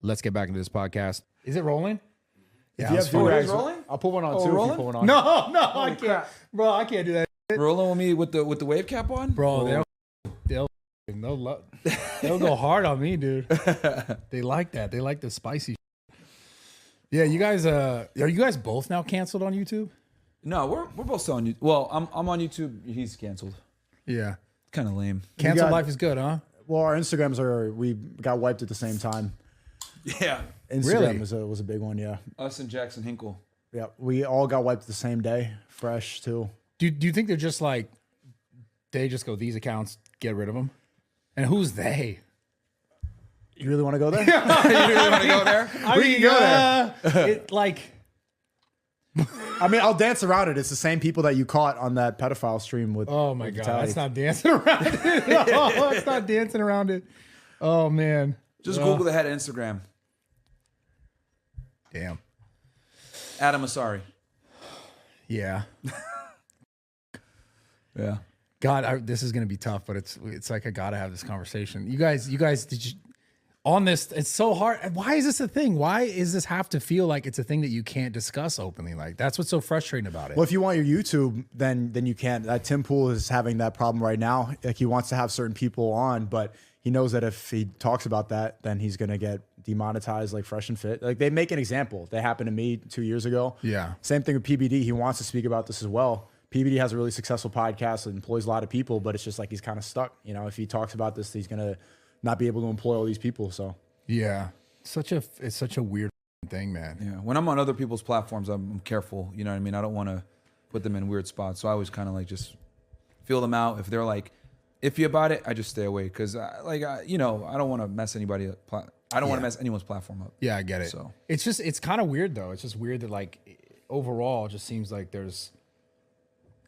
Let's get back into this podcast. Is it rolling? Yeah, if you have rolling? I'll put one on too. If you put one on. No, I can't, bro. I can't do that. Rolling with me with the wave cap on, Bro, they'll go hard on me, dude. They like that. They like the spicy. Yeah, you guys. Are you guys both now canceled on YouTube? No, we're both still on YouTube. Well, I'm on YouTube. He's canceled. Yeah, kind of lame. Canceled life is good, huh? Well, our Instagrams we got wiped at the same time. Yeah, Instagram was a big one. Yeah, us and Jackson Hinkle. Yeah, we all got wiped the same day. Fresh too. Do you think they're just like they just go these accounts, get rid of them? And who's they? You really want to go there? You really want to go there? We can go there. I mean, I'll dance around it. It's the same people that you caught on that pedophile stream with. Oh my God, that's not dancing around it. No, it's not dancing around it. Oh man, just Google the head of Instagram. Damn. Adam Asari. Yeah. Yeah. God, this is gonna be tough, but it's like I gotta have this conversation. You guys, did you on this? It's so hard. Why is this a thing? Why does this have to feel like it's a thing that you can't discuss openly? Like that's what's so frustrating about it. Well, if you want your YouTube, then you can't. Tim Pool is having that problem right now. Like he wants to have certain people on, but he knows that if he talks about that, then he's gonna get demonetized like Fresh and Fit. Like they make an example. They happened to me 2 years ago. Yeah. Same thing with PBD. He wants to speak about this as well. PBD has a really successsul podcast that employs a lot of people, but it's just like he's kind of stuck. You know, if he talks about this, he's gonna not be able to employ all these people. So yeah, it's such a weird thing, man. Yeah, when I'm on other people's platforms, I'm careful. You know what I mean? I don't want to put them in weird spots, so I always kind of like just feel them out. If they're like iffy about it, I just stay away because you know, I don't want to mess anybody up. I don't want to mess anyone's platform up. Yeah, I get it. So it's kind of weird though. It's just weird that like overall, it just seems like there's,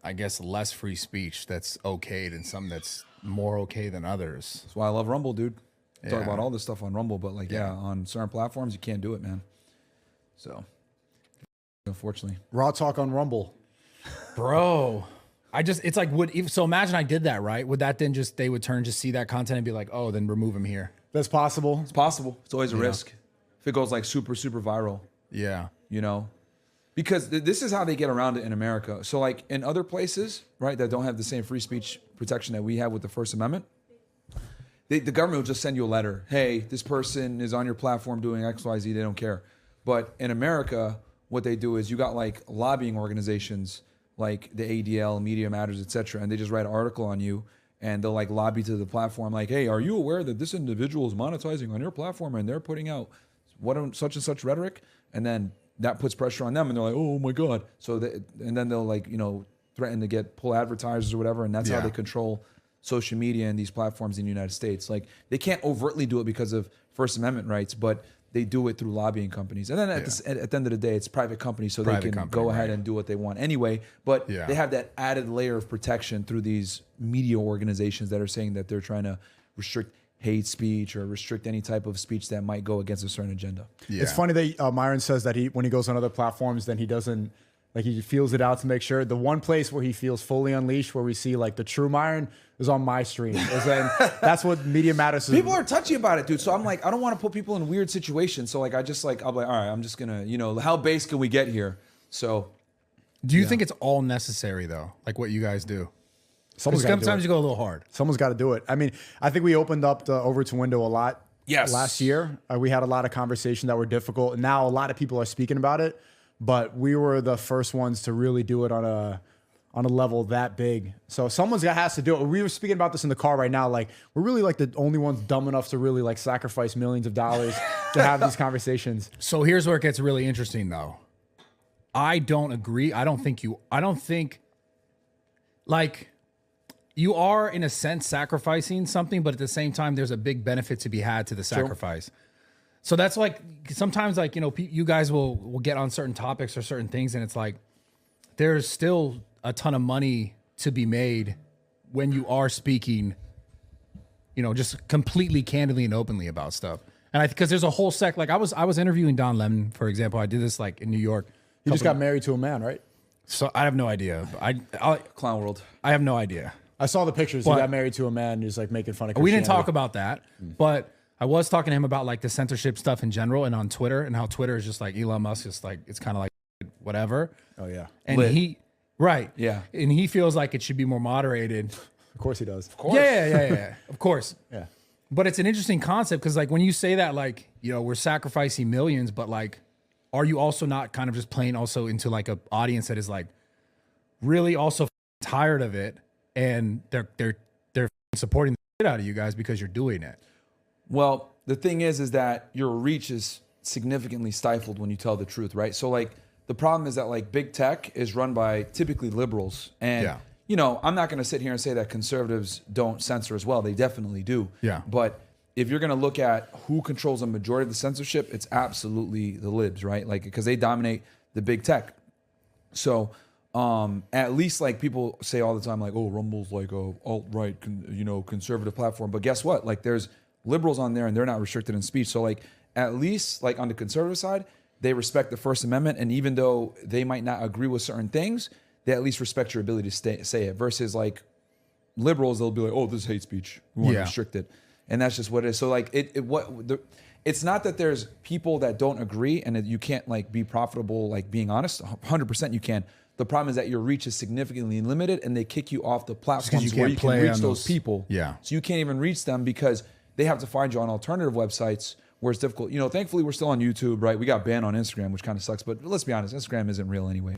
I guess, less free speech that's okay than some that's more okay than others. That's why I love Rumble, dude. Yeah. Talk about all this stuff on Rumble, but like, yeah, on certain platforms, you can't do it, man. So, unfortunately. Raw talk on Rumble. Bro, it's like, so imagine I did that, right? Would that then they would see that content and be like, oh, then remove him here. That's possible. It's possible. It's always a risk. If it goes like super, super viral. Yeah. You know? Because this is how they get around it in America. So like in other places, right, that don't have the same free speech protection that we have with the First Amendment, the government will just send you a letter. Hey, this person is on your platform doing X, Y, Z. They don't care. But in America, what they do is you got like lobbying organizations like the ADL, Media Matters, etc., and they just write an article on you and they'll like lobby to the platform like, hey, are you aware that this individual is monetizing on your platform and they're putting out such and such rhetoric? And then that puts pressure on them and they're like, oh my God. And then they'll like, you know, threaten to pull advertisers or whatever. And that's how they control social media and these platforms in the United States. Like they can't overtly do it because of First Amendment rights, but they do it through lobbying companies. And then at the end of the day, it's private companies, so they can go ahead and do what they want anyway. But they have that added layer of protection through these media organizations that are saying that they're trying to restrict hate speech or restrict any type of speech that might go against a certain agenda. Yeah. It's funny that Myron says that when he goes on other platforms, then he doesn't, like he feels it out to make sure. The one place where he feels fully unleashed, where we see like the true Myron, is on my stream. That's what Media Matters is. People are touchy about it, dude. So I'm like, I don't want to put people in weird situations. So like, I'll be like, all right, I'm just gonna, you know, how base can we get here? So. Do you think it's all necessary though? Like what you guys do? Sometimes you go a little hard. Someone's got to do it. I mean, I think we opened up the Overton window a lot last year. We had a lot of conversations that were difficult. And now a lot of people are speaking about it, but we were the first ones to really do it on a level that big. So has to do it. We were speaking about this in the car right now. Like we're really like the only ones dumb enough to really like sacrifice millions of dollars to have these conversations. So here's where it gets really interesting though. I don't agree. I don't think like you are in a sense sacrificing something, but at the same time, there's a big benefit to be had to the sacrifice. Sure. So that's like, sometimes like, you know, you guys will get on certain topics or certain things. And it's like, there's still a ton of money to be made when you are speaking, you know, just completely candidly and openly about stuff. And because there's a whole like I was interviewing Don Lemon, for example. I did this like in New York. He just got married to a man, right? So I have no idea. Clown world. I have no idea. I saw the pictures. He got married to a man who's like making fun of Christianity. We didn't talk about that, but I was talking to him about like the censorship stuff in general and on Twitter and how Twitter is just like Elon Musk is like, it's kind of like whatever. Oh yeah. And Lit. right. Yeah. And he feels like it should be more moderated. Of course he does. Of course. Yeah. Of course. Yeah. But it's an interesting concept because like when you say that, like, you know, we're sacrificing millions, but like, are you also not kind of just playing also into like a audience that is like really also tired of it and they're supporting the shit out of you guys because you're doing it? Well, the thing is that your reach is significantly stifled when you tell the truth, right? So like the problem is that like big tech is run by typically liberals. And, you know, I'm not going to sit here and say that conservatives don't censor as well. They definitely do. Yeah. But if you're going to look at who controls a majority of the censorship, it's absolutely the libs, right? Like, because they dominate the big tech. So at least like people say all the time, like, oh, Rumble's like a alt-right, you know, conservative platform. But guess what? Like there's liberals on there and they're not restricted in speech. So like at least like on the conservative side, they respect the First Amendment. And even though they might not agree with certain things, they at least respect your ability to say it. Versus like liberals, they'll be like, oh, this is hate speech. We want to restrict it. And that's just what it is. So like it's not that there's people that don't agree and that you can't like be profitable, like being honest. 100% you can. The problem is that your reach is significantly limited and they kick you off the platforms where you can reach those people. Yeah. So you can't even reach them because they have to find you on alternative websites where it's difficult. You know, thankfully we're still on YouTube, right? We got banned on Instagram, which kind of sucks. But let's be honest, Instagram isn't real anyway.